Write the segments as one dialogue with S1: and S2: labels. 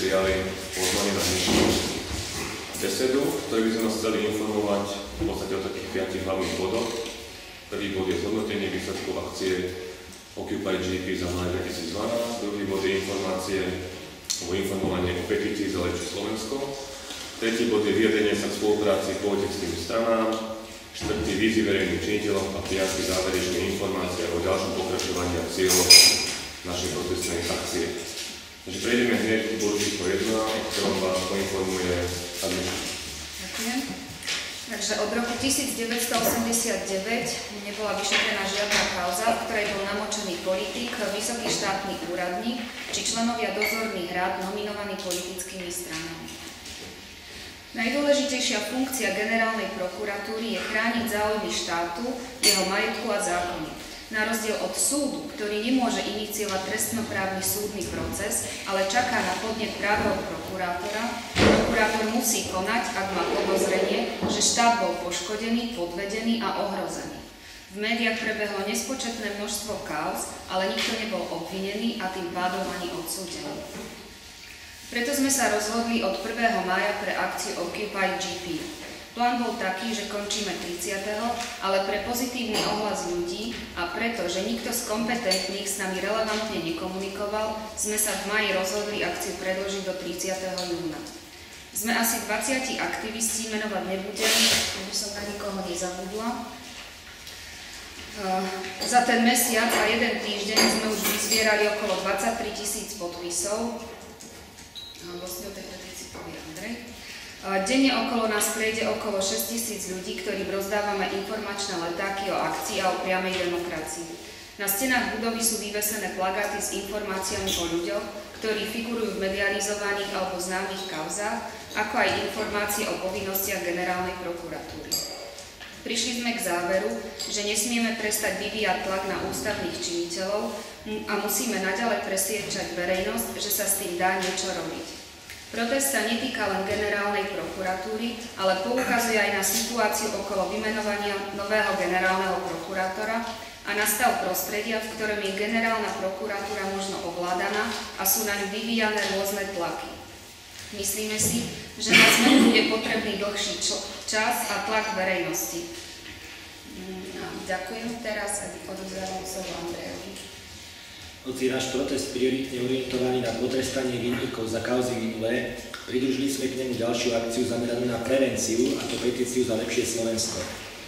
S1: prijali pozvanie na dnešnú besedu, ktorý by sme vás chceli informovať v podstate o takých 5 hlavných bodoch. Prvý bod je zhodnotenie výsledkov akcie Occupy GP za maj 2012, druhý bod je informácie o informovanie o petícii za lepšie Slovensko, tretí bod je vyjadrenie sa k spolupráci politickým stranám, štvrtý výzvy verejným činiteľom a piatý záverečné informácie o ďalšom pokračovaní a cieľoch našej protestnej akcie. Takže prejdeme hneď k bodu číslo 1, o ktorom vás poinformuje administrácia.
S2: Ďakujem. Takže od roku 1989 nebola vyšetrená žiadna kauza, v ktorej bol namočený politik, vysoký štátny úradník či členovia dozorných rád nominovaní politickými stranami. Najdôležitejšia funkcia generálnej prokuratúry je chrániť záujmy štátu, jeho majetku a zákony. Na rozdiel od súdu, ktorý nemôže iniciovať trestnoprávny súdny proces, ale čaká na podnet práve od prokurátora, prokurátor musí konať, ak má podozrenie, že štát bol poškodený, podvedený a ohrozený. V médiách prebehlo nespočetné množstvo kauz, ale nikto nebol obvinený a tým pádom ani odsúdený. Preto sme sa rozhodli od 1. mája pre akciu Occupy GP. Plán bol taký, že končíme 30., ale pre pozitívny ohlas ľudí a preto, že nikto z kompetentných s nami relevantne nekomunikoval, sme sa v máji rozhodli akciu predĺžiť do 30. júna. Sme asi 20 aktivisti, menovať nebudem, aby som na nikoho nezabudla. Za ten mesiac a jeden týždeň sme už vyzbierali okolo 23 000 podpisov. Vlastne o tej petícii povie Andrej. Denne okolo nás prejde okolo 6 000 ľudí, ktorým rozdávame informačné letáky o akcii a o priamej demokracii. Na stenách budovy sú vyvesené plagáty s informáciami o ľuďoch, ktorí figurujú v medializovaných alebo známych kauzách, ako aj informácie o povinnostiach generálnej prokuratúry. Prišli sme k záveru, že nesmieme prestať vyvíjať tlak na ústavných činiteľov a musíme naďalej presviedčať verejnosť, že sa s tým dá niečo robiť. Protest sa netýka len generálnej prokuratúry, ale poukazuje aj na situáciu okolo vymenovania nového generálneho prokurátora a na stav prostredia, v ktorom je generálna prokuratúra možno ovládaná a sú na ňu vyvíjané rôzne tlaky. Myslíme si, že na zmenu bude potrebný dlhší čas a tlak verejnosti. Ďakujem. Teraz odovzdávam slovo Andrejovi.
S3: Hoci náš protest prioritne orientovaný na potrestanie vinníkov za kauzy minulé, pridružili sme k nemu ďalšiu akciu zameranú na prevenciu, a to petíciu za lepšie Slovensko.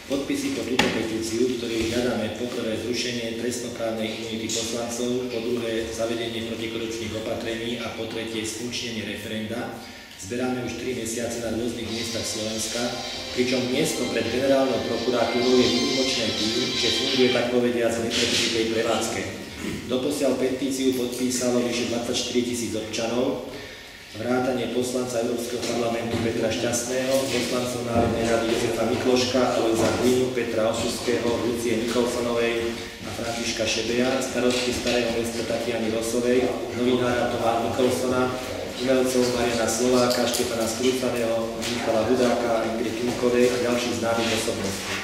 S3: Podpisy po túto petíciu, ktorej žiadame poprvé zrušenie trestnoprávnej imunity poslancov, po druhé zavedenie protikorupčných opatrení a po tretie sfunkčnenie referenda, zberáme už 3 mesiace na rôznych miestach Slovenska, pričom miesto pred generálnou prokuratúrou je výnimočné tým, že funguje tak povediac v nepretržitej prevádzke. Doposiaľ petíciu podpísalo vyše 24 000 občanov, vrátane poslanca Európskeho parlamentu Petra Šťastného, poslancov Národnej rady Jozefa Mikloška, Alojza Hlinu, Petra Osuského, Lucie Nikolsonovej a Františka Šebeja, starostky Starého mesta Tatiany Rosovej, novinára Toma Nikolsona, umelcov Mariana Slováka, Štefana Skrúcaného, Michala Hudáka, Ingrid Kinkovej a ďalších známych osobností.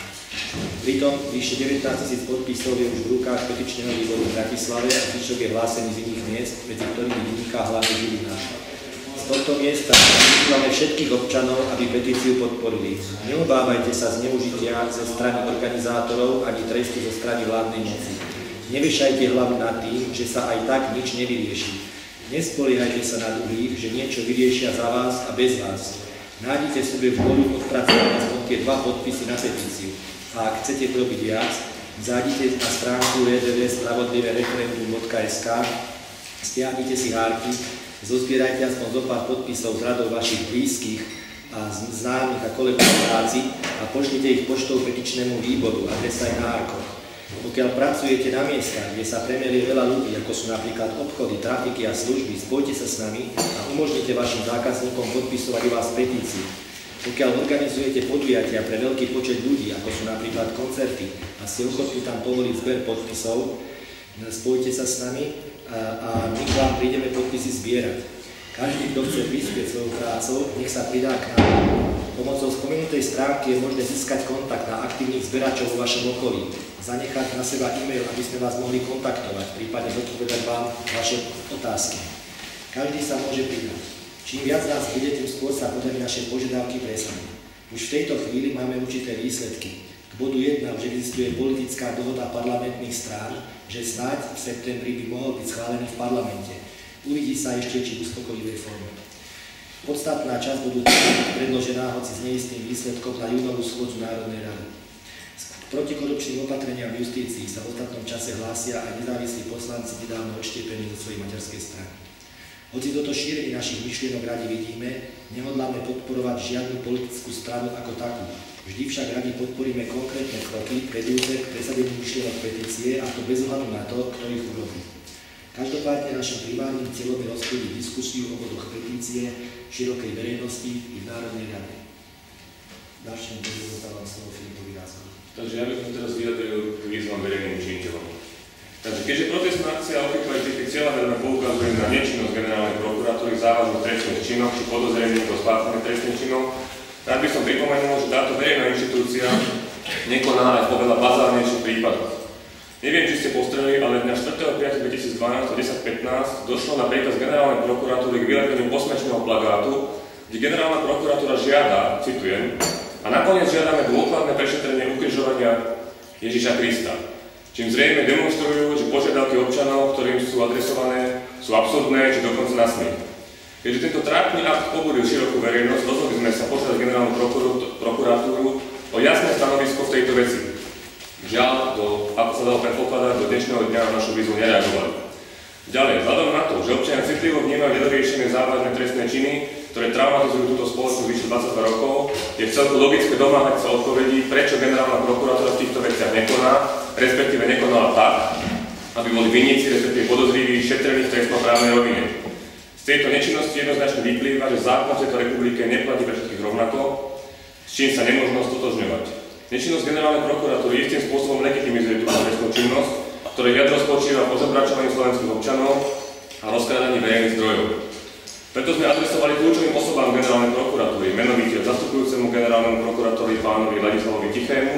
S3: Pritom vyše 19 000 podpisov je už v rukách petičného výboru v Bratislave a zvyšok je hlásený z iných miest, medzi ktorými vyniká hlavne Žilina. Z tohto miesta vyzývame všetkých občanov, aby petíciu podporili. Neobávajte sa zneužitia zo strany organizátorov ani trestu zo strany vládnej moci. Neviešajte hlavu nad tým, že sa aj tak nič nevyrieši. Nespoliehajte sa na druhých, že niečo vyriešia za vás a bez vás. Nájdite v sebe vôľu odpracovať aspoň tie 2 podpisy na petíciu. A ak chcete robiť viac, zájdite na stránku www.spravodlivereferendum.sk, stiahnite si hárky, zozbierajte aspoň zo pár podpisov z radov vašich blízkych a známych a kolegov v práci a pošlite ich poštou petičnému výboru, adresa je na hárkoch. Pokiaľ pracujete na miestach, kde sa premelie veľa ľudí, ako sú napríklad obchody, trafiky a služby, spojte sa s nami a umožnite vašim zákazníkom podpisovať u vás petíciu. Pokiaľ organizujete podujatia pre veľký počet ľudí, ako sú napríklad koncerty, a ste ochotní tam povoliť zber podpisov, spojte sa s nami a my k vám prídeme podpisy zbierať. Každý, kto chce prispieť svojou prácou, nech sa pridá k nám. Pomocou spomenutej stránky je možné získať kontakt na aktívnych zberačov vo vašom okolí, zanechať na seba e-mail, aby sme vás mohli kontaktovať, prípadne zodpovedať vám vaše otázky. Každý sa môže pridať. Čím viac nás bude, tým skôr sa podarí naše požiadavky presadiť. Už v tejto chvíli máme určité výsledky. K bodu 1 už existuje politická dohoda parlamentných strán, že snáď v septembri by mohol byť schválený v parlamente. Uvidí sa ešte, či v uspokojivej forme. Podstatná časť bodu predložená, hoci s neistým výsledkom, na júnovú schôdzu Národnej rady. K protikorupčným opatreniam v justícii sa v ostatnom čase hlásia aj nezávislí poslanci nedávno odštiepení zo svojej materskej strany. Hoci toto šírenie našich myšlienok radi vidíme, nehodláme podporovať žiadnu politickú stranu ako takú. Vždy však radi podporíme konkrétne kroky vedúce k presadeniu myšlienok petície, a to bez ohľadu na to, kto ich urobí. Každopádne našim primárnym cieľom je rozprúdiť diskusiu o bodoch petície širokej verejnosti i v Národnej rade. Ďalším bodom zostávam slovo Filipovi Rázkovi.
S1: Takže ja by som teraz vyjadril k výzvam verejným činiteľom. Takže keďže protestná akcia Occupy GP cieľavedomé poukazuje na nečinnosť generálnej prokuratúry v závažných trestných činoch či podozrení do spáchaných trestných činov, rád by som pripomenul, že táto verejná inštitúcia nekoná aj v oveľa bazálnejších prípadoch. Neviem, či ste postreli, ale dňa 4.5.2012 o 10.15 došlo na príkaz generálnej prokuratúry k vylepeniu posmešného plagátu, kde generálna prokuratúra žiada, citujem, a nakoniec žiadame dôkladné prešetrenie ukrižovania Ježiša Krista, čím zrejme demonstrujú, že požiadavky občanov, ktorým sú adresované, sú absurdné či dokonca na smiech. Keďže tento trápny akt pobudil širokú verejnosť, rozhodli sme sa požiadať generálnu prokuratúru o jasné stanovisko v tejto veci. Žiaľ, ako sa dalo predpokladať, do dnešného dňa na našu výzvu nereagovali. Ďalej, vzhľadom na to, že občania citlivo vnímajú nedoriešené závažné trestné činy, ktoré traumatizujú túto spoločnosť vyše 22 rokov, je vcelku logické domáhať sa odpovedí, prečo generálna prokuratúra v týchto veciach nekoná, respektíve nekonala tak, aby boli vinníci, respektíve podozriví, šetrení v trestnoprávnej rovine. Z tejto nečinnosti jednoznačne vyplýva, že zákon v tejto republike neplatí pre všetkých rovnako, s čím sa nemôžno stotožňovať. Nečinnosť generálnej prokuratúry istým spôsobom legitimizuje túto trestnú činnosť, ktorej jadro spočíva v ožobračovaní slovenských občanov a rozkrádaní verejných zdrojov. Preto sme adresovali kľúčovým osobám generálnej prokuratúry, menovite zastupujúcemu generálnemu prokurátorovi pánovi Ladislavovi Tichému,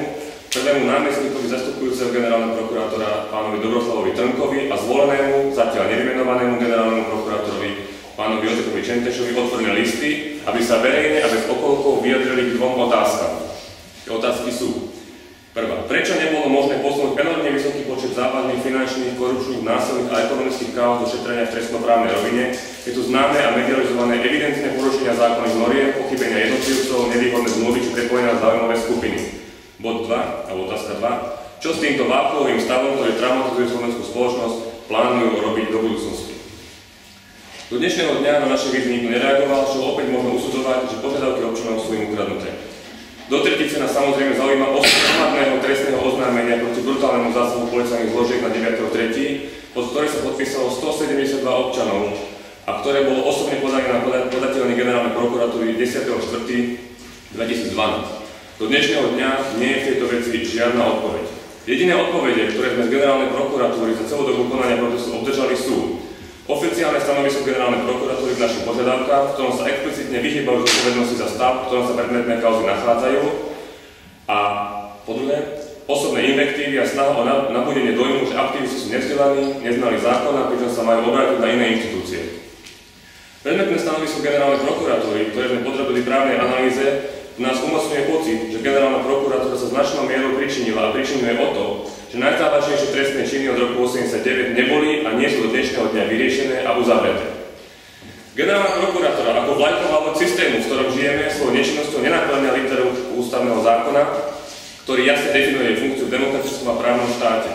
S1: prvému námestníkovi zastupujúceho generálneho prokurátora pánovi Dobroslavovi Trnkovi a zvolenému, zatiaľ nevymenovanému generálnemu prokurátorovi pánovi Jozefovi Čentešovi otvorené listy, aby sa verejne a bez okolkov vyjadrili k dvom otázkam. Tie otázky sú: prvá, prečo nebolo možné posunúť enormne vysoký počet závažných finančných, korupčných, násilných a ekonomických káuz do šetrenia v trestnoprávnej rovine? Je tu známe a medializované evidentné porušenia zákonných noriem, pochybenia jednotlivcov, nevýhodné zmluvy či prepojené záujmové skupiny. Bod 2, alebo otázka 2. Čo s týmto vákuovým stavom, ktorý traumatizuje slovenskú spoločnosť, plánujú robiť do budúcnosti? Do dnešného dňa na naše výzvy nikto nereagoval, čo opäť možno usudzovať, že požiadavky občanov sú im ukradnuté. Do tretice nás samozrejme zaujíma osud hromadného trestného oznámenia proti brutálnemu zásahu policajných zložiek na 9.3., pod ktoré sa podpísalo 172 občanov a ktoré bolo osobne podané na podateľný generálnej prokuratúry 10.4.2012. Do dnešného dňa nie je v tejto veci žiadna odpoveď. Jediné odpovede, ktoré sme z generálnej prokuratúry za celú dobu konania procesu obdržali, sú oficiálne stanovisko generálnej prokuratúry k našim požiadavkám, v ktorom sa explicitne vyhýbajú zodpovednosti za stav, v ktorom sa predmetné kauzy nachádzajú, a po druhé, osobné invektívy a snaha o nabudenie dojmu, že aktivisti sú nevzdelaní, neznali zákona, pričom sa majú obrátiť na iné inštitúcie. Predmetné stanovisko generálnej prokuratúry, ktoré sme podrobili právnej analýze, nás umocňuje pocit, že generálna prokuratúra sa značnou mierou pričinila a pričinuje o to, že najzávažnejšie trestné činy od roku 1989 neboli a nie sú do dnešného dňa vyriešené a uzavreté. Generálna prokuratúra ako vlajková loď systému, v ktorom žijeme, svojou nečinnosťou nenaplňa literu ústavného zákona, ktorý jasne definuje funkciu v demokratickom a právnom štáte.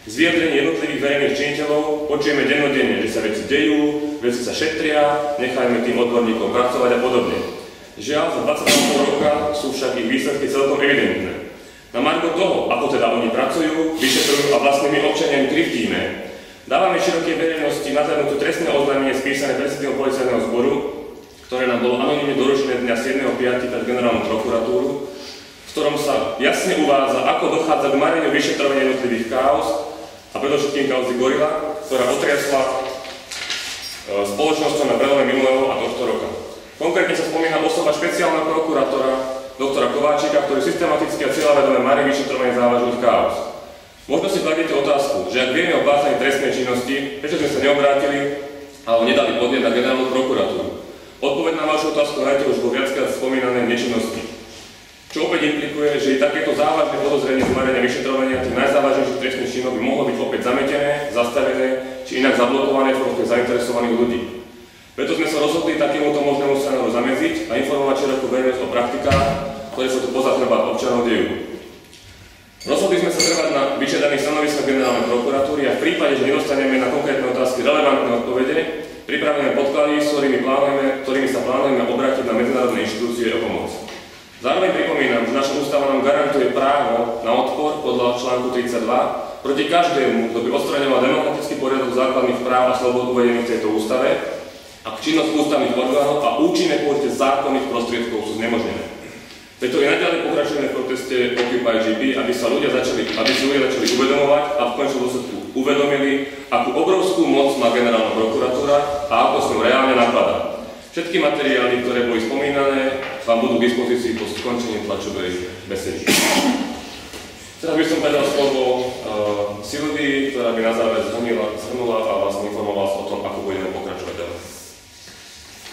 S1: Z vyjadrení jednotlivých verejných činiteľov počujeme dennodenne, že sa veci dejú, veci sa šetria, nechajme tým odborníkom pracovať a podobne. Žiaľ, za 20 roka sú však ich výsledky celkom evidentné. Na margo toho, ako teda oni pracujú, vyšetrujú a vlastnými občaniami krivdíme, dávame širokej verejnosti nahľadnuté trestné oznámenie spísané prezidentom policajného zboru, ktoré nám bolo anonymne doručené dňa 7.5. pred generálnu prokuratúru, v ktorom sa jasne uvádza, ako dochádza k mareniu vyšetrovania jednotlivých káuz a predovšetkým kauzy Gorila, ktorá otriasla spoločnosťou na prelome minulého a tohto roka. Konkrétne sa spomína osoba špeciálna prokurátora doktora Kováčika, ktorý systematicky a cieľavedome marí vyšetrovanie závažných káuz. Možno si kladiete otázku, že ak vieme o páchaní trestnej činnosti, prečo sme sa neobrátili alebo nedali podnet na generálnu prokuratúru. Slovensko nájdete už vo viackrát spomínanej nečinnosti. Čo opäť implikuje, že i takéto závažné podozrenie zmarenia vyšetrovania tých najzávažnejších trestných činov by mohlo byť opäť zametené, zastavené či inak zablokované v prospech zainteresovaných ľudí. Preto sme sa rozhodli takémuto možnému scenáru zamedziť a informovať širokú verejnosť o praktikách, ktoré sa tu poza treba občanov dejú. Rozhodli sme sa trvať na vyžiadaných stanoviskách generálnej prokuratúry a v prípade, že nedostaneme na konkrétne otázky relevantné odpovede, pripravíme podklady, s ktorými sa plánujeme obrátiť na medzinárodné inštitúcie o pomoc. Zároveň pripomínam, že naša ústava nám garantuje právo na odpor podľa článku 32 proti každému, kto by odstraňoval demokratický poriadok základných práv a slobod uvedených v tejto ústave, ak činnosť ústavných orgánov a účinné použitie zákonných prostriedkov sú znemožnené. Preto i naďalej pokračujeme v proteste Occupy GB, aby si ľudia začali uvedomovať a v konečnom dôsledku uvedomili, akú obrovskú moc má generálna prokuratúra a ako s ňou reálne nakladá. Všetky materiály, ktoré boli spomínané, vám budú k dispozícii po skončení tlačovej besedy. Teraz by som predal slovo Silvii, ktorá by na záver zhrnula a vlastne informovala o tom, ako budeme pokračovať ďalej.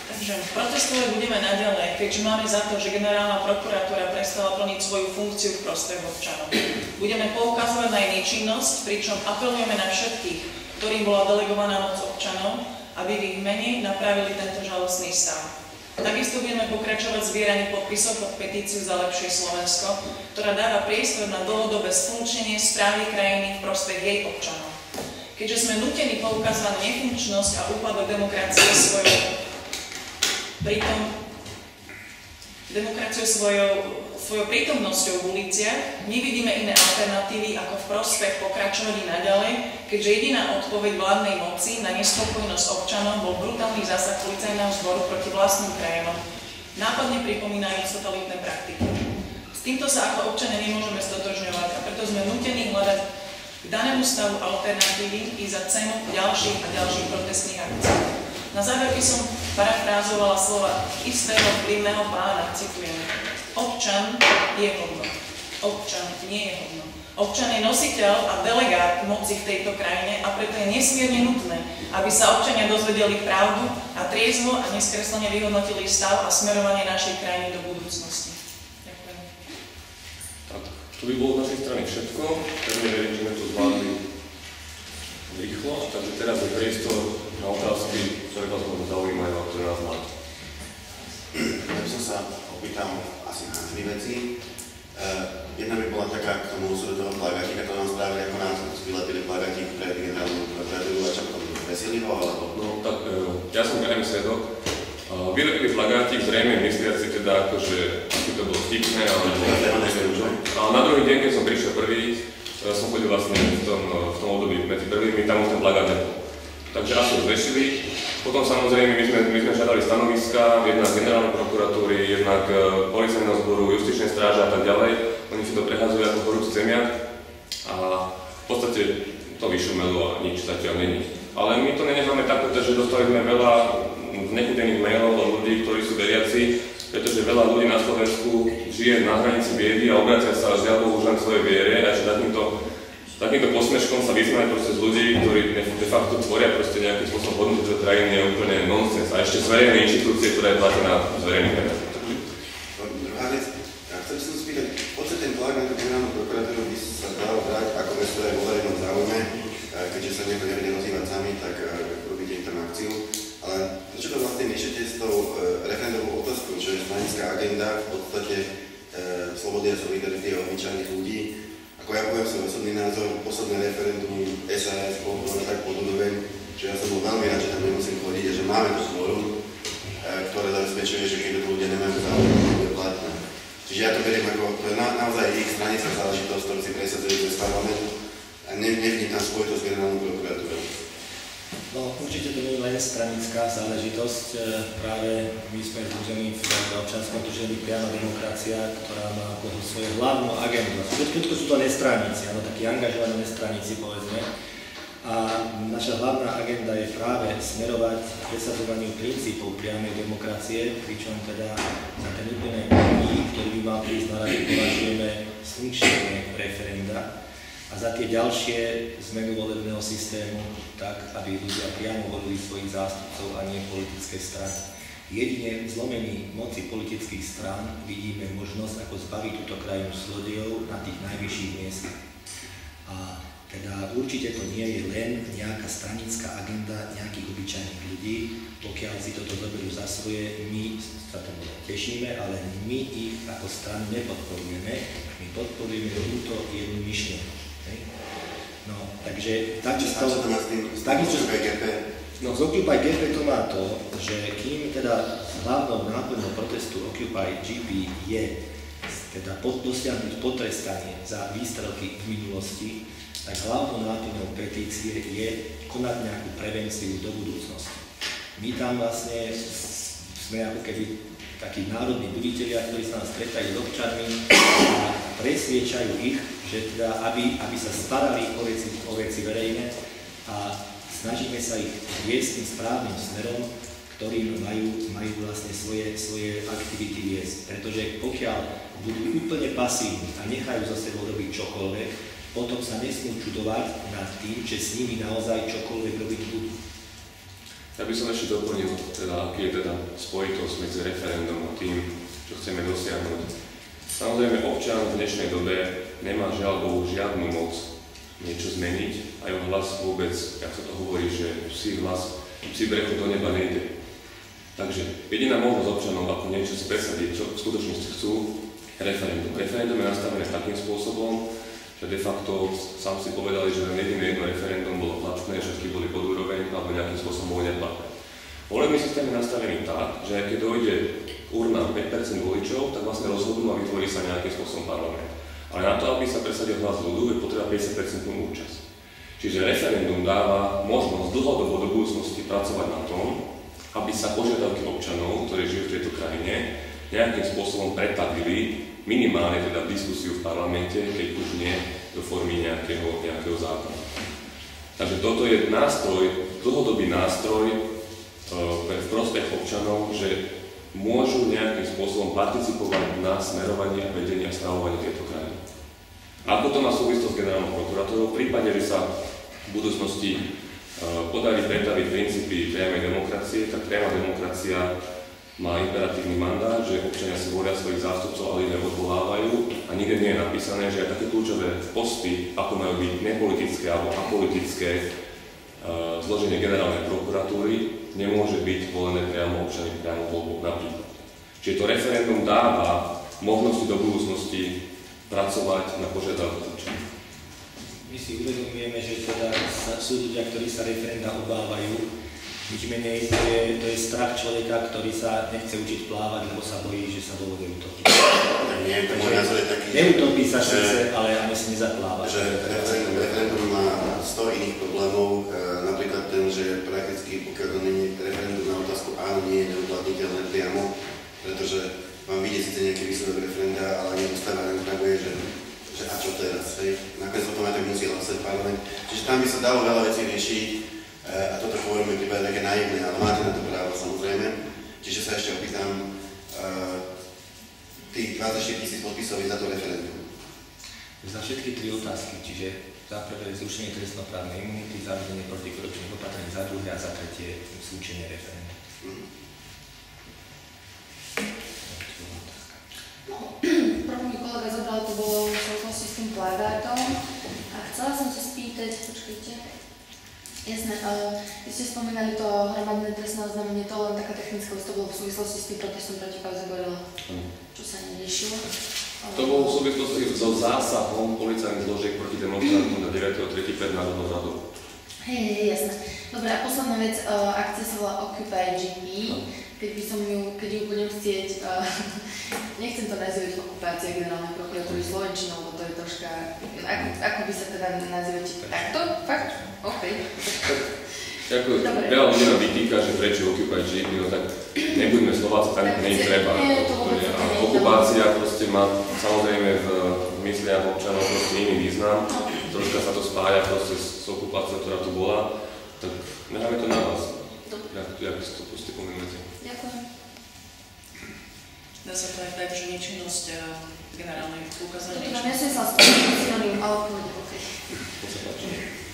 S4: Takže protestovať budeme naďalej, keďže máme za to, že generálna prokuratúra prestala plniť svoju funkciu v prospech občanov. Budeme poukazovať na jej nečinnosť, pričom apelujeme na všetkých, ktorým bola delegovaná moc občanov, aby v ich mene napravili tento žalostný stav. Takisto budeme pokračovať v zbieraní podpisov pod petíciu za lepšie Slovensko, ktorá dáva priestor na dlhodobé sfunkčnenie správy krajiny v prospech jej občanov. Keďže sme nútení poukazovať na nefunkčnosť a úpadok demokracie svojou prítomnosťou v uliciach, nevidíme iné alternatívy ako v prospech pokračovať naďalej, keďže jediná odpoveď vládnej moci na nespokojnosť občanov bol brutálny zásah policajného zboru proti vlastným krajanom, nápadne pripomínajúc totalitné praktiky. S týmto sa ako občania nemôžeme stotožňovať a preto sme nútení hľadať k danému stavu alternatívy i za cenu ďalších a ďalších protestných akcií. Na záver by som parafrázovala slova istého vplyvného pána, citujem: občan je hodno. Občan nie je hodno. Občan je nositeľ a delegát moci v tejto krajine a preto je nesmierne nutné, aby sa občania dozvedeli pravdu a triezvo a neskreslene vyhodnotili stav a smerovanie našej krajiny do budúcnosti. Ďakujem.
S1: Tak, to by bolo z našej strany všetko. Pevne verím, že sme to zvládli rýchlo, takže teraz je priestor na otázky, ktoré vás možno zaujímajú a ktoré nás máte.
S5: Ja by som sa opýtal asi na dve veci. Jedna by bola taká k tomu úsud toho plagátika, to nám spravili, ako nám vylepili plagátik pre generálnu prokuratúru a čo potom veseli ho, alebo...
S1: No tak, ja som krajný svedok. Vylepili plagátik, zrejme mysliaci teda, akože asi to bolo vtipné, ale na druhý deň, keď som prišiel prvý, ja som chodil vlastne v tom období medzi prvými, tam už ten plagát nebol. Takže asi ho zvešili. Potom samozrejme my sme žiadali stanoviska, jednak generálnej prokuratúry, jednak policajného zboru, justičnej stráže a tak ďalej. Oni si to prehazujú ako horúci zemiak a v podstate to vyšumelo a nič zatiaľ není. Ale my to nenecháme tak, pretože dostali sme veľa znechutených mailov od ľudí, ktorí sú veriaci, pretože veľa ľudí na Slovensku žije na hranici biedy a obracia sa žiaľ už len svojej viere a že takýmto posmeškom sa vysmiať proste z ľudí, ktorí de facto tvoria proste nejakým spôsobom hodnotu tejto krajiny, je úplne nonsens. A ešte z verejnej inštitúcie, ktorá je platená z verejných peniazí.
S5: Druhá vec, ja chcem sa spýtať, v podstate ten tlak na tú generálnu prokuratúru by sa dal brať ako vec, ktorá je vo verejnom záujme, keďže sa niekto nevedia rozhývať sami, tak robíte im tam akciu. Ale prečo to vlastne miešate s tou referendovou otázkou, čo je stranická agenda, v podstate slobody a solidarity a obyčajných ľudí? Ako ja poviem svoj osobný názor, posledné referendum SAS bolo tak podľudoveň, že ja som bol veľmi rád, že tam nemusím chodiť a že máme to zboru, ktoré zabezpečuje, že keď ľudia nemajú záujem, to bude platné. Čiže ja to beriem ako, to je naozaj ich stranická záležitosť, ktorú si presadzujú cez parlament a nevidím tam spojitosť s generálnou prokuratúrou.
S3: No, určite to nie je len stranická záležitosť. Práve my sme združení v občianskom združení Priama demokracia, ktorá má ako svoju hlavnú agendu. Všetko sú to nestraníci, áno, takí angažovaní nestraníci, povedzme. A naša hlavná agenda je práve smerovať k presadzovaniu princípov priamej demokracie, pričom teda za ten úplne prvý, ktorý by mal prísť na radu, považujeme sfunkčnenie referenda. A za tie ďalšie zmenu volebného systému tak, aby ľudia priamo volili svojich zástupcov a nie politické strany. Jedine v zlomení moci politických strán vidíme možnosť, ako zbaviť túto krajinu zlodejov na tých najvyšších miestach. A teda určite to nie je len nejaká stranická agenda nejakých obyčajných ľudí, pokiaľ si toto zoberú za svoje, my sa tomu tešíme, ale my ich ako stranu nepodporujeme, my podporujeme túto jednu myšlienku. No, takže takisto No, z Occupy GP to má to, že kým teda hlavnou náplňou protestu Occupy GP je teda dosiahnuť potrestanie za výstrelky v minulosti, tak hlavnou náplňou petície je konať nejakú prevenciu do budúcnosti. My tam vlastne sme ako keby takí národní buditelia, ktorí sa nás stretajú s občanmi a presviečajú ich, že teda, aby sa starali o veci verejné a snažíme sa ich viesť tým správnym smerom, ktorým majú vlastne svoje aktivity viesť. Pretože pokiaľ budú úplne pasívni a nechajú za sebou robiť čokoľvek, potom sa nesmú čudovať nad tým, že s nimi naozaj čokoľvek robiť budú.
S1: Ja by som ešte doplnil, aký je teda spojitosť medzi referendum a tým, čo chceme dosiahnuť. Samozrejme, občan v dnešnej dobe nemá žiaľ Bohu žiadnu moc niečo zmeniť a jeho hlas vôbec, jak sa to hovorí, že psí brechu do neba nejde. Takže jediná možnosť občanov, ako niečo si presadiť, čo v skutočnosti chcú, referendum. Referendum je nastavené takým spôsobom, že de facto sám si povedali, že len jedno referendum bolo platné, všetky boli pod úroveň alebo nejakým spôsobom bolo neplatné. Volebný systém je nastavený tak, že keď dojde urna 5% voličov, tak vlastne rozhodnú a vytvorí sa nejakým spôsobom parlament. Ale na to, aby sa presadil hlas ľudu, je potreba 50% účasť. Čiže referendum dáva možnosť dlhodobo do budúcnosti pracovať na tom, aby sa požiadavky občanov, ktorí žijú v tejto krajine, nejakým spôsobom pretavili minimálne teda diskusiu v parlamente, keď už nie do formy nejakého zákona. Takže toto je nástroj, dlhodobý nástroj pre prospech občanov, že môžu nejakým spôsobom participovať na smerovaní a vedení a spravovaní tejto krajiny. Ako to má súvislosť s generálnou prokuratúrou? V prípade, že sa v budúcnosti podarí pretaviť princípy priamej demokracie, tak priama demokracia má imperatívny mandát, že občania si volia svojich zástupcov, ale ich odvolávajú a nikde nie je napísané, že aj také kľúčové posty, ako majú byť nepolitické alebo apolitické zloženie generálnej prokuratúry, nemôže byť volené priamo občany priamo voľbou napríklad. Čiže to referendum dáva možnosti do budúcnosti pracovať na požiadavku občanov.
S3: My si uvedomujeme, že teda sú ľudia, ktorí sa referenda obávajú. Nič menej to je strach človeka, ktorý sa nechce učiť plávať, lebo sa bojí, že sa vo vode utopí.
S5: Nie, to môj názor je taký,
S3: neutopí sa síce, ale ani si nezapláva.
S5: Že referendum má 100 iných problémov, napríklad ten, že prakticky pokiaľ to nie je referendum na otázku áno, nie je neuplatniteľné priamo, pretože vám vidie síce nejaký výsledok referenda, ale neustáva neufraguje, že a čo teraz, hej? Nakoniec potom aj tak musí hlasovať parlament. Čiže tam by sa dalo veľa vecí riešiť a toto hovoríme prípade také naivné, ale máte na to právo samozrejme. Čiže sa ešte opýtam, tých 24 000 podpisov je za to referendum.
S3: Za všetky tri otázky, čiže za prvé zrušenie trestnoprávnej imunity, zavedenie protikorupčných opatrení, za druhé a za tretie zrušenie referenda.
S6: Prvý kolega zobral, to bolo v súvislosti s tým plagátom a chcela som sa spýtať, počkajte, jasné, vy ste spomínali to hromadné trestné oznámenie, to len taká technická, to bolo v súvislosti s tým protestom proti kauze Gorila, čo sa neriešilo.
S1: To bolo v súvislosti so zásahom policajných zložiek proti demonstrantom na 9.3. pred Národnou radou.
S6: Hej, jasné. Dobre, a posledná vec, akcia sa volá Occupy GP. Keď ju budem chcieť, nechcem to nazývať okupácia generálnej prokuratúry slovenčinou, lebo to je troška, ako by sa teda nazývate takto? Fakt? OK.
S1: Veľa ľudí nám vytýka, že prečo Occupy GP, no tak nebuďme Slováci, tak nie treba. Okupácia proste má samozrejme v mysliach občanov proste iný význam, troška sa to spája proste s okupáciou, ktorá tu bola, tak necháme to na vás. Jak si to proste pomenujete.
S6: Ďakujem.
S4: Dá sa to aj tak, že nečinnosť generálnej ukázania.
S6: To nám nesmiesla spomínať, ale pôjde, OK.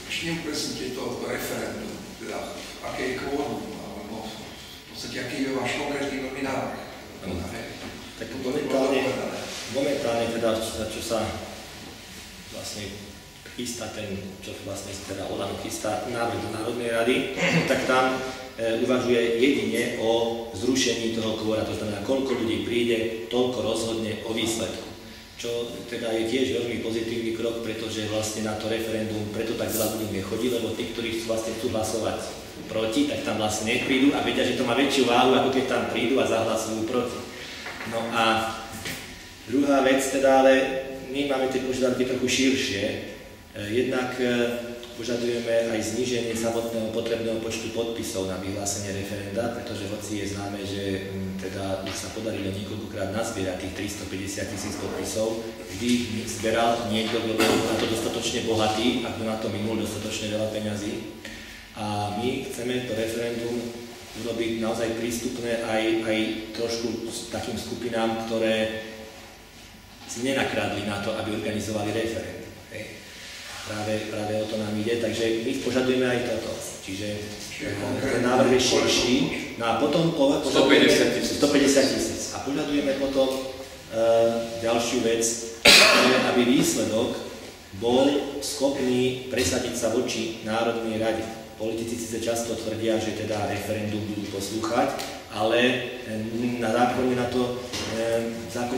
S7: Ešte neupresnite to referendum, teda aké je kvórum, alebo podstate, aký je váš konkrétny veľmi návrh?
S3: Tak momentálne teda, čo sa vlastne chystá čo vlastne teda Olano chystá návrh do Národnej rady, tak tam uvažuje jedine o zrušení toho kvóra, to znamená, koľko ľudí príde, toľko rozhodne o výsledku. Čo teda je tiež veľmi pozitívny krok, pretože vlastne na to referendum preto tak veľa ľudí nechodí, lebo tí, ktorí chcú hlasovať proti, tak tam vlastne neprídu a vedia, že to má väčšiu váhu, ako keď tam prídu a zahlasujú proti. No a druhá vec teda, ale my máme tie požiadavky trochu širšie. Jednak požadujeme aj zníženie samotného potrebného počtu podpisov na vyhlásenie referenda, pretože hoci je známe, že teda už sa podarilo niekoľkokrát nazbierať tých 350 000 podpisov, vždy zberal niekto, kto bol na to dostatočne bohatý a kto na to minul dostatočne veľa peňazí. A my chceme to referendum urobiť naozaj prístupné aj trošku s takým skupinám, ktoré si nenakradli na to, aby organizovali referendum. Práve o to nám ide, takže my požadujeme aj toto. Čiže ten návrh je širší. No a potom 150 000. A požadujeme potom ďalšiu vec, aby výsledok bol schopný presadiť sa voči Národnej rade. Politici síce často tvrdia, že teda referendum budú poslúchať, ale na zákone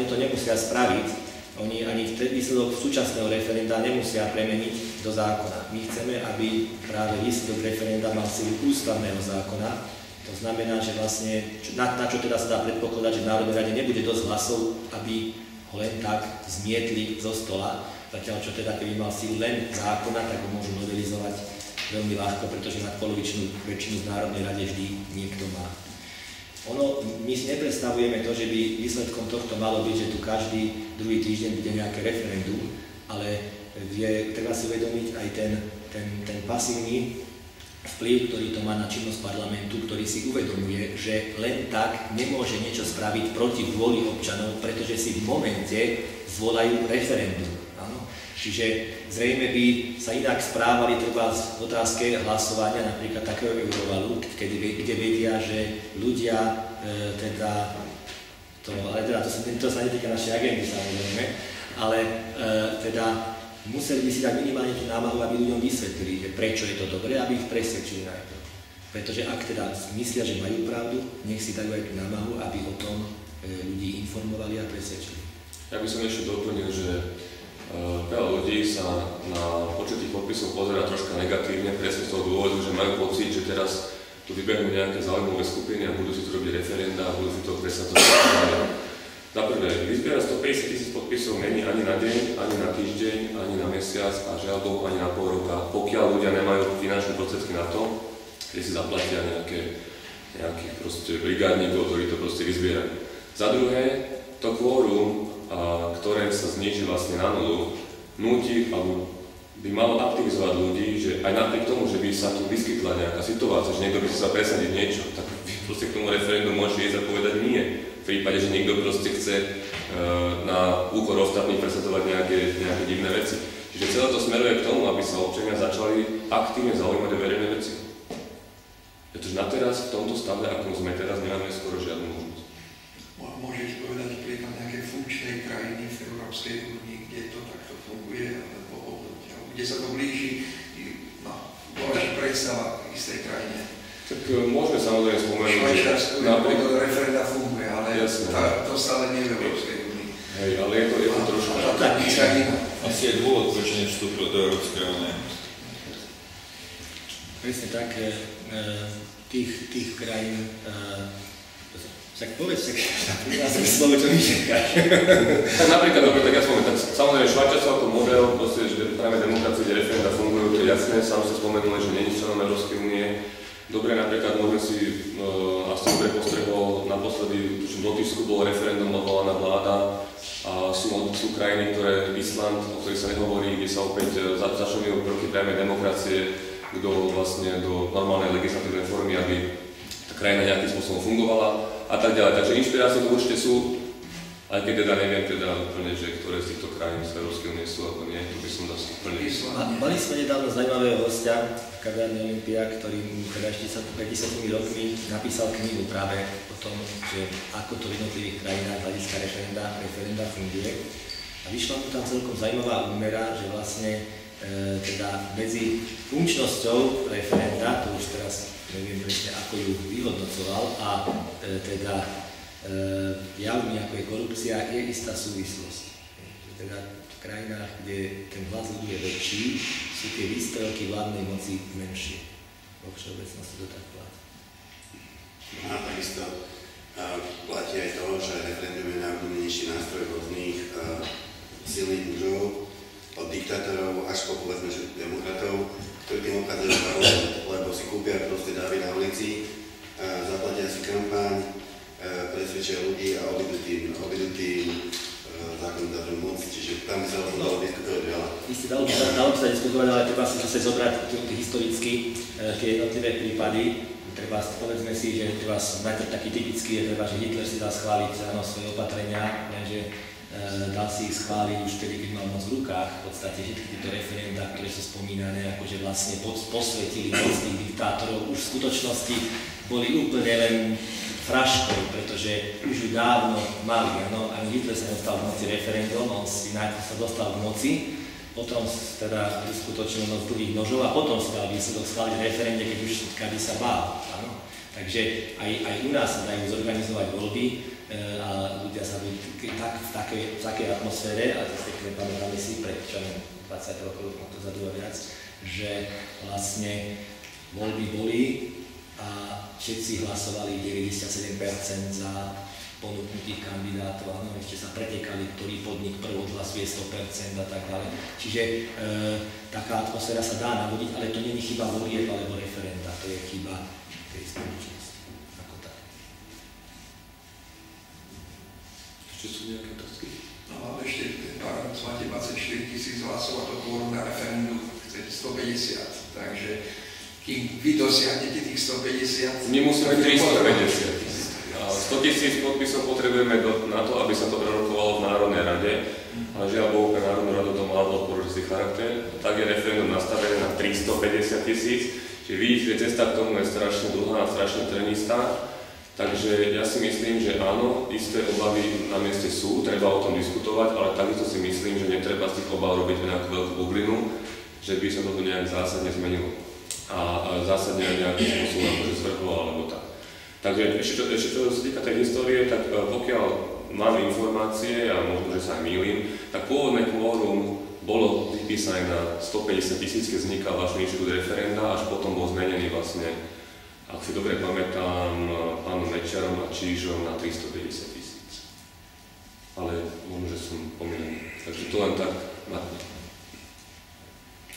S3: to nemusia spraviť. Oni ani výsledok súčasného referenda nemusia premeniť do zákona. My chceme, aby práve výsledok referenda mal silu ústavného zákona. To znamená, že vlastne, na čo teda sa dá predpokladať, že v Národnej rade nebude dosť hlasov, aby ho len tak zmietli zo stola. Zatiaľ, čo teda, keby mal silu len zákona, tak ho môžu novelizovať veľmi ľahko, pretože nadpolovičnú väčšinu v Národnej rade vždy niekto má. My si nepredstavujeme to, že by výsledkom tohto malo byť, že tu každý druhý týždeň bude nejaké referendum, ale treba si uvedomiť aj ten pasívny vplyv, ktorý to má na činnosť parlamentu, ktorý si uvedomuje, že len tak nemôže niečo spraviť proti vôli občanov, pretože si v momente zvolajú referendum. Čiže zrejme by sa inak správali treba v otázke hlasovania, napríklad takého eurovalu, kde vedia, že ľudia to sa netýka našej agendy samozrejme, ale teda museli by si dať minimálne tú námahu, aby ľuďom vysvetlili, že prečo je to dobré, aby ich presvedčili najprv. Pretože ak teda myslia, že majú pravdu, nech si dajú aj tú námahu, aby o tom ľudí informovali a presvedčili.
S1: Ja by som ešte doplnil, že veľa ľudí sa na počet tých podpisov pozerá troška negatívne, presne z toho dôvodu, že majú pocit, že teraz tu vybehnú nejaké záujmové skupiny a budú si tu robiť referenda a budú si to presadzovať. Za prvé, vyzbiera 150 000 podpisov není ani na deň, ani na týždeň, ani na mesiac a žiaľ Bohu ani na pol roka, pokiaľ ľudia nemajú finančné prostriedky na to, že si zaplatia nejakých proste brigádnikov, ktorí to proste vyzbierajú. Za druhé, to kvórum, ktoré sa zniží vlastne na nulu, núti, alebo by malo aktivizovať ľudí, že aj napriek tomu, že by sa tu vyskytla nejaká situácia, že niekto by sa presadiť niečo, tak proste k tomu referendu môže ísť a povedať nie. V prípade, že niekto proste chce na úkor ostatných presadzovať nejaké divné veci. Čiže celé to smeruje k tomu, aby sa občania začali aktívne zaujímať o verejné veci. Pretože na teraz, v tomto stave, ako sme teraz, nemáme skoro žiadnu možnosť.
S7: Môžete povedať príklad nejakej funkčnej krajiny v Európskej únii, kde to takto funguje, alebo kde sa to blíži, vaša predstava v istej krajine?
S1: Tak môžeme samozrejme spomenúť,
S7: Švajčiarsku napríklad referenda funguje, ale to stále nie je v Európskej únii.
S1: Hej, ale je to trošku
S7: krajina.
S8: Asi je dôvod, prečo nevstúpil do Európskej únie.
S3: Presne tak, tých krajín, však povedz, ja som slovo, čo mi čakáš.
S1: Tak napríklad, tak ja spomínam, tak samozrejme Švajčiarsko ako model, proste, že práve demokracie, kde referenda fungujú, to je jasné, sám sa spomenul, že nie je členom Európskej únie. Dobre, napríklad môžeme si, asi dobre postrehol, naposledy, v Lotyšsku bolo referendum, odvolaná vláda a sú krajiny, ktoré Island, o ktorých sa nehovorí, kde sa opäť začnú prvky priamej demokracie, kto vlastne do normálnej legislatívnej formy, aby tá krajina nejakým spôsobom fungovala a tak ďalej. Takže inšpirácie tu určite sú. Aj keď teda neviem úplne, že ktoré z týchto krajín z Európskej únie sú alebo nie, to by som dal úplne...
S3: Mali sme nedávno zaujímavého hostia v kavárni Olympia, ktorý teda ešte pred 10 rokmi napísal knihu práve o tom, že ako to v jednotlivých krajinách hľadiska referenda funguje. A vyšla mu tam celkom zaujímavá úmera, že vlastne teda medzi funkčnosťou referenda, to už teraz neviem presne ako ju vyhodnocoval, a teda javmi ako je korupcia, je istá súvislosť. Teda v krajinách, kde ten hlas ľudí je väčší, sú tie výstrelky vládnej moci menšie. Vo všeobecnosti to tak platí.
S5: A takisto platí aj to, že referendum je najobľúbenejší nástroj rôznych silných mužov, od diktátorov až po povedzme demokratov, ktorí tým obchádzajú parlament, lebo si kúpia proste dávy na ulici, zaplatia si kampaň, presvedčia ľudí a obidú tým zákonodárnu moc, čiže tam by sa dalo diskutovať veľa.
S3: Isté, dalo by sa diskutovať, ale treba si zase zobrať historicky tie jednotlivé prípady. Treba, povedzme si, že najprv taký typický je, že Hitler si dal schváliť svoje opatrenia, že dal si ich schváliť už vtedy, keď mal moc v rukách. V podstate všetky tieto referendá, ktoré sú spomínané, akože vlastne posvetili moc tých diktátorov, už v skutočnosti boli úplne len fraškou, pretože už ju dávno mali. Ano? Ani Hitler sa dostal v moci referendum, on si najprv sa dostal v moci, potom teda uskutočnil noc dlhých nožov a potom si dal výsledok schváliť referende, keď už kedy sa bál. Ano? Takže aj u nás sa dajú zorganizovať voľby a ľudia sa budú v takej atmosfére, a to si pamätáme si pred 20 rokov dozadu a viac, že vlastne voľby boli a všetci hlasovali 97% za ponúknutých kandidátov, áno, ešte sa pretekali, ktorý podnik prv odhlasuje 100% a tak ďalej. Čiže taká atmosféra sa dá navodiť, ale to nie je chyba volieb alebo referenda, to je chyba tej spoločnosti. Ako tak.
S1: Ešte sú nejaké otázky?
S7: No ale ešte pár, máte 24 000 hlasov a to kvórum na referendum chcete 150, takže kým vy dosiahnete tých 150...
S1: My musíme 350. 100 000 podpisov potrebujeme na to, aby sa to prerokovalo v Národnej rade, ale žiaľ Bohu, pre Národnú radu to má odporúčací charakter. Tak je referendum nastavené na 350 000, čiže vidíte, že cesta k tomu je strašne dlhá a strašne trnistá. Takže ja si myslím, že áno, isté obavy na mieste sú, treba o tom diskutovať, ale takisto si myslím, že netreba z tých obav robiť nejakú veľkú bublinu, že by sa to nejak zásadne zmenilo. A zásadne aj nejakým spôsobom akože zvrhlo alebo tak. Takže ešte čo sa týka tej histórie, tak pokiaľ mám informácie, a možno, že sa aj mýlim, tak pôvodné kvórum bolo vypísané na 150 000, keď vznikal vlastný inštitút referenda, až potom bol zmenený vlastne, ak si dobre pamätám, pánom Mečiarom a Čížom na 350 000. Ale možno, že som pomýlený. Takže to len tak matne.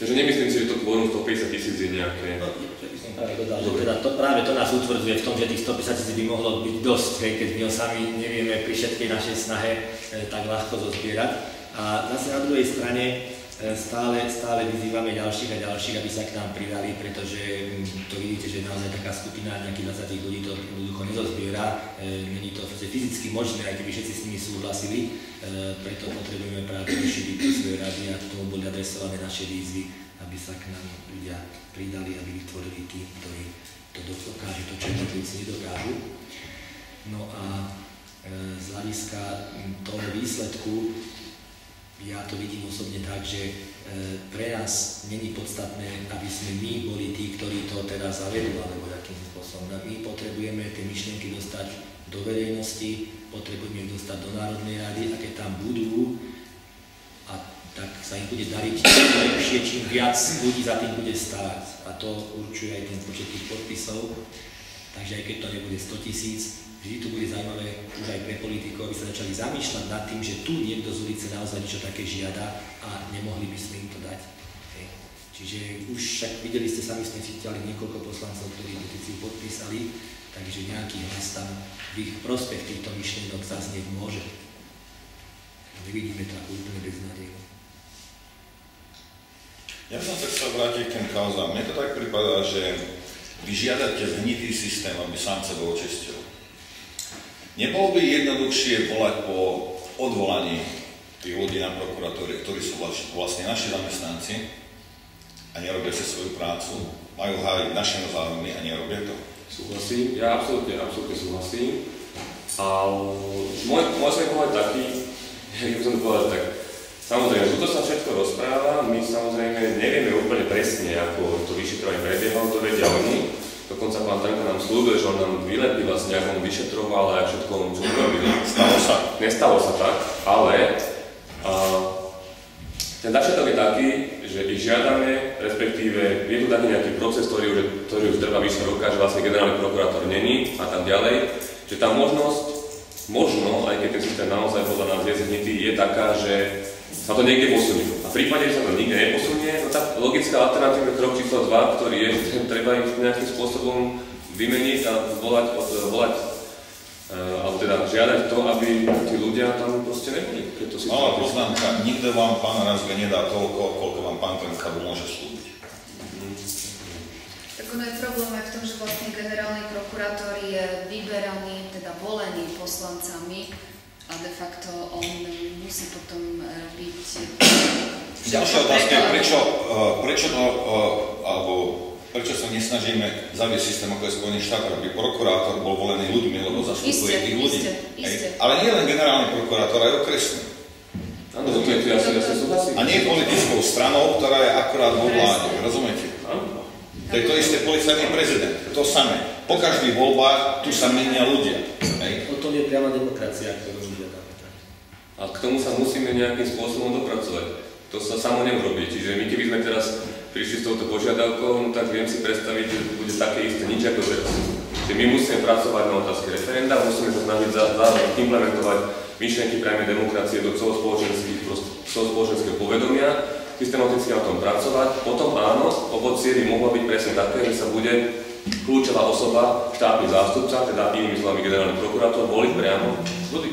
S1: Takže nemyslím si, že to kvórum 150 000 je nejaké...
S3: No, ja by som práve dodal, že teda práve to nás utvrdzuje v tom, že tých 150 000 by mohlo byť dosť, keď my ho sami nevieme pri všetkej našej snahe tak ľahko zozbierať. A zase na druhej strane stále vyzývame ďalších a ďalších, aby sa k nám pridali, pretože to vidíte, že naozaj taká skupina nejakých 20 ľudí to jednoducho nezozbiera. Není to fyzicky možné, aj keby všetci s nimi súhlasili, preto potrebujeme práve rozšíriť svoje rady a k tomu boli adresované naše výzvy, aby sa k nám ľudia pridali, aby vytvorili tí, ktorí to dokážu, to čo jednotlivci nedokážu. No a z hľadiska toho výsledku ja to vidím osobne tak, že pre nás není podstatné, aby sme my boli tí, ktorí to teda zavedú, alebo akým spôsobom. My potrebujeme tie myšlienky dostať do verejnosti, potrebujeme ich dostať do Národnej rady a keď tam budú, a tak sa im bude dariť lepšie, čím viac ľudí za tým bude stáť. A to určuje aj ten počet tých podpisov. Takže aj keď to nebude 100 000, vždy to bude zaujímavé už aj pre politikov, aby sa začali zamýšľať nad tým, že tu niekto z ulice naozaj niečo také žiada a nemohli by sme im to dať. Čiže už však videli ste, sami sme cítili niekoľko poslancov, ktorí petíciu podpísali, takže nejaký hlas tam v ich prospech týchto myšlienok zaznieť môže. Nevidíme to ako úplne beznádejné.
S8: Ja by som sa chcel vrátiť k tým kauzám. Mne to tak pripadá, že vy žiadate zhnitý systém, aby sám sa bol česťou. Nebolo by jednoduchšie volať po odvolaní tých ľudí na prokuratúre, ktorí sú vlastne naši zamestnanci a nerobia si svoju prácu, majú hájiť naše záujmy a nerobia to.
S1: Súhlasím, ja absolútne súhlasím. A môj pohľad taký, jak by som to povedal, tak samozrejme, toto sa všetko rozpráva, my samozrejme nevieme úplne presne, ako to vyšetrovanie prebiehalo, to vedia oni. Dokonca pán Trnka nám slúbil, že on nám vylepí vlastne, ako on vyšetroval a všetko on čo urobili.
S8: Stalo sa? Nestalo
S1: sa tak, ale ten začiatok je taký, že ich žiadame, respektíve je tu taký nejaký proces, ktorý už treba vyššie roka, že vlastne generálny prokurátor není a tak ďalej. Že tá možnosť, možno, aj keď ten systém naozaj podľa nás je zhnitý, je taká, že sa to niekde posunie. A v prípade, že sa to nikde neposunie, no tak logická alternatíva krok číslo 2, ktorý je, že treba ich nejakým spôsobom vymeniť a volať alebo teda žiadať to, aby tí ľudia tam proste neboli.
S8: Malá poznámka, nikto vám, pán Razga, nedá toľko, koľko vám pán Trnka môže slúbiť.
S2: Tak ono je problém aj v tom, že vlastne generálny prokurátor je vyberaný, teda volený poslancami a de facto on musí potom byť...
S8: Ďalšia otázka je, prečo sa nesnažíme zaviesť systém ako je Spojených štátov, aby prokurátor bol volený ľuďmi, lebo zastupuje tých ľudí.
S2: Isté.
S8: Ale nie len generálny prokurátor, aj okresný.
S1: Áno, to je jasne súhlasím.
S8: A nie politickou stranou, ktorá je akurát vo vláde, rozumiete? To je to isté policajný prezident, to samé. Po každých voľbách tu sa menia ľudia.
S3: O tom je priama demokracia, ktorú žiadame.
S1: A k tomu sa musíme nejakým spôsobom dopracovať. To sa samo neurobí. Čiže my keby sme teraz prišli s touto požiadavkou, no tak viem si predstaviť, že bude také isté nič ako teraz. Čiže my musíme pracovať na otázke referenda, musíme sa snažiť implementovať myšlienky priamej demokracie do celospoločenského povedomia, systematicky na tom pracovať. Potom áno, ovocie by mohlo byť presne také, že sa bude kľúčová osoba, štátny zástupca, teda inými slovami generálny prokurátor, voliť priamo ľudí.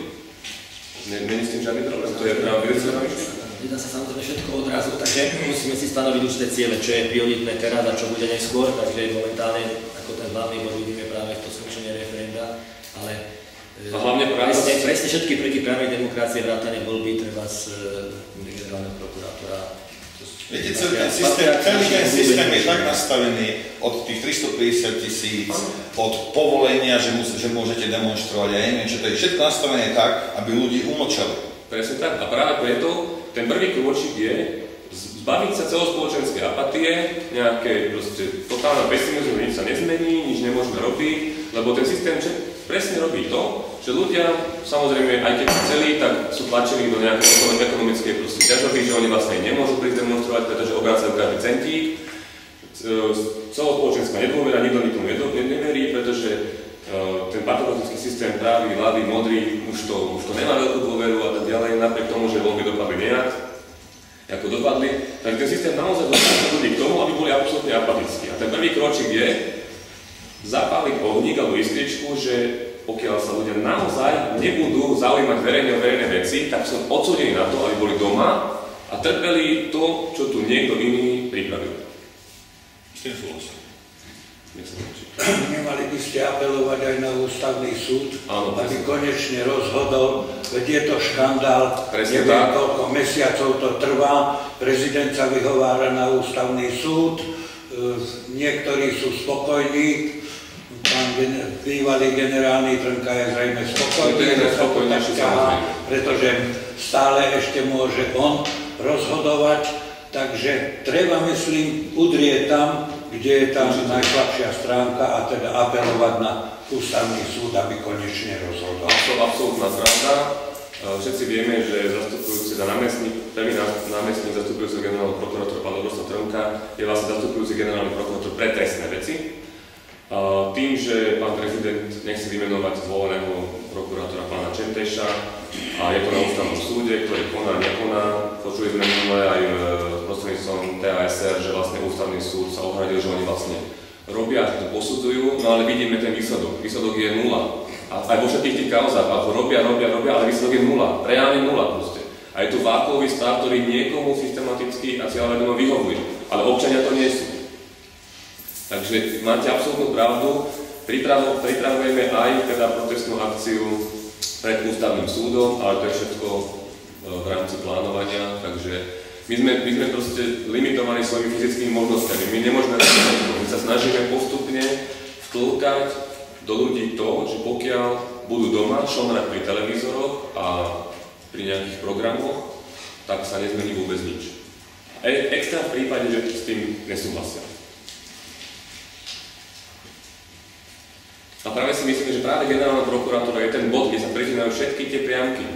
S1: Není s tým žiadny problém, to je práve vyryslená myšlienka.
S3: Nedá sa samozrejme všetko odrazu, takže musíme si stanoviť určité ciele, čo je prioritné teraz a čo bude neskôr, takže momentálne ako ten hlavný bod vidíme práve to skončenie referenda, ale presne všetky proti priamej demokracie vrátane voľby treba z generálneho prokurátora.
S8: Viete, celý ten systém je tak nastavený od tých 350 000, od povolenia, že môžete demonstrovať, ja neviem, čo to je všetko nastavené tak, aby ľudí umlčali.
S1: Presne tak. A práve preto ten prvý krôčik je zbaviť sa celospoločenskej apatie, nejaké proste totálna pesimizmus, nič sa nezmení, nič nemôžeme robiť, lebo ten systém presne robí to, že ľudia, samozrejme, aj keď chceli, tak sú tlačení do nejakej ekonomickej ťažoby, že oni vlastne nemôžu prísť demonstrovať, pretože obrácajú každý centík. Celospoločenská nedôvera, nikto nikomu neverí, pretože ten patriotický systém pravý, ľavý, modrý, už to nemá veľkú dôveru a tak ďalej, napriek tomu, že voľby dopadli nejak, ako dopadli. Takže ten systém naozaj dopadli ľudí k tomu, aby boli absolútne apatickí. A ten prvý kročík je zapáliť ohník alebo iskričku, že pokiaľ sa ľudia naozaj nebudú zaujímať verejné veci, tak sú odsúdení na to, aby boli doma a trpeli to, čo tu niekto iný pripravil.
S8: S tým súhlasím.
S7: Nemali by ste apelovať aj na ústavný súd, aby konečne rozhodol, veď je to škandál, neviem koľko mesiacov to trvá, prezident sa vyhovára na ústavný súd, niektorí sú spokojní, pán bývalý generálny Trnka je zrejme spokojný, pretože stále ešte môže on rozhodovať, takže treba, myslím, udrieť tam, kde je tam najslabšia stránka a teda apelovať na ústavný súd, aby konečne rozhodol.
S1: Absolútna pravda. Všetci vieme, že zastupujúci prvý námestník zastupujúceho generálneho prokurátora pán Dobroslav Trnka je vlastne zastupujúci generálny prokurátor pre trestné veci. Tým, že pán prezident nechce vymenovať zvoleného prokurátora pána Čenteša a je to na ústavnom súde, ktorý koná, nekoná. Počuli sme minulé aj prostredníctvom TASR, že vlastne ústavný súd sa ohradil, že oni vlastne robia, že to posudzujú, no ale vidíme ten výsledok. Výsledok je nula. A aj vo všetkých tých kauzách, ako robia, ale výsledok je nula. Reálne nula proste. A je tu vákuový stav, ktorý niekomu systematicky a cieľavedomo vyhovuje. Ale občania to nie sú. Takže máte absolútnu pravdu. Pripravujeme aj teda protestnú akciu pred ústavným súdom, ale to je všetko v rámci plánovania, takže my sme proste limitovaní svojimi fyzickými možnosťami. My nemôžeme, my sa snažíme postupne vtlkať do ľudí to, že pokiaľ budú doma šomrať pri televízoroch a pri nejakých programoch, tak sa nezmení vôbec nič. Extra v prípade, že s tým nesúhlasia. A práve si myslím, že práve generálna prokuratúra je ten bod, kde sa pretínajú všetky tie priamky.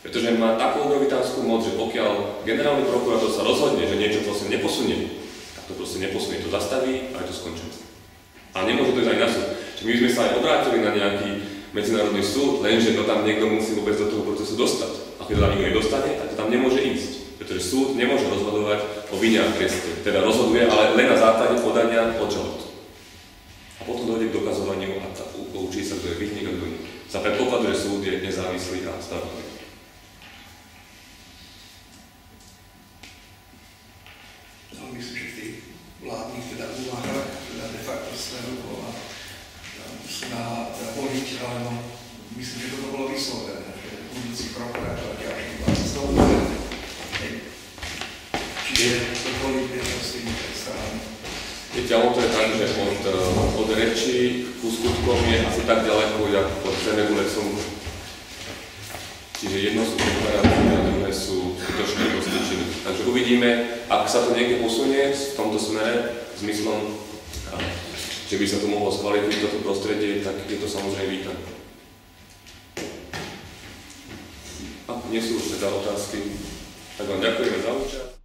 S1: Pretože má takú obrovitánsku moc, že pokiaľ generálny prokurátor sa rozhodne, že niečo proste neposunie, tak to proste neposunie, to zastaví a je to skončené. A nemôže to ísť aj na súd. Čiže my sme sa aj obrátili na nejaký medzinárodný súd, lenže to tam niekto musí vôbec do toho procesu dostať. A keď to tam nikto nedostane, tak to tam nemôže ísť. Pretože súd nemôže rozhodovať o vine a treste. Teda rozhoduje, ale len na základe podania odžalobcu. A potom dojde k dokazovaniu a poučí sa, kto je vinník a kto nie. Za predpokladu, že súd je nezávislý a spravodlivý.
S7: Myslím, že v tých vládnych teda úvahách teda de facto smerovala snaha voliť, ale myslím, že toto bolo vyslovené, že budúci prokurátor ďalší vládny čiže to voliť vieš s tými predstavami.
S1: Viete, ale to je tak, že od reči ku skutkom je asi tak ďaleko, jak od ceneru lesom. Čiže jedno sú deklarácie a druhé sú skutočné proste činy. Takže uvidíme, ak sa to niekde posunie v tomto smere, zmyslom, že by sa to mohlo skvalitniť toto prostredie, tak je to samozrejme vítané. Ak nie sú už teda otázky, tak vám ďakujeme za účasť.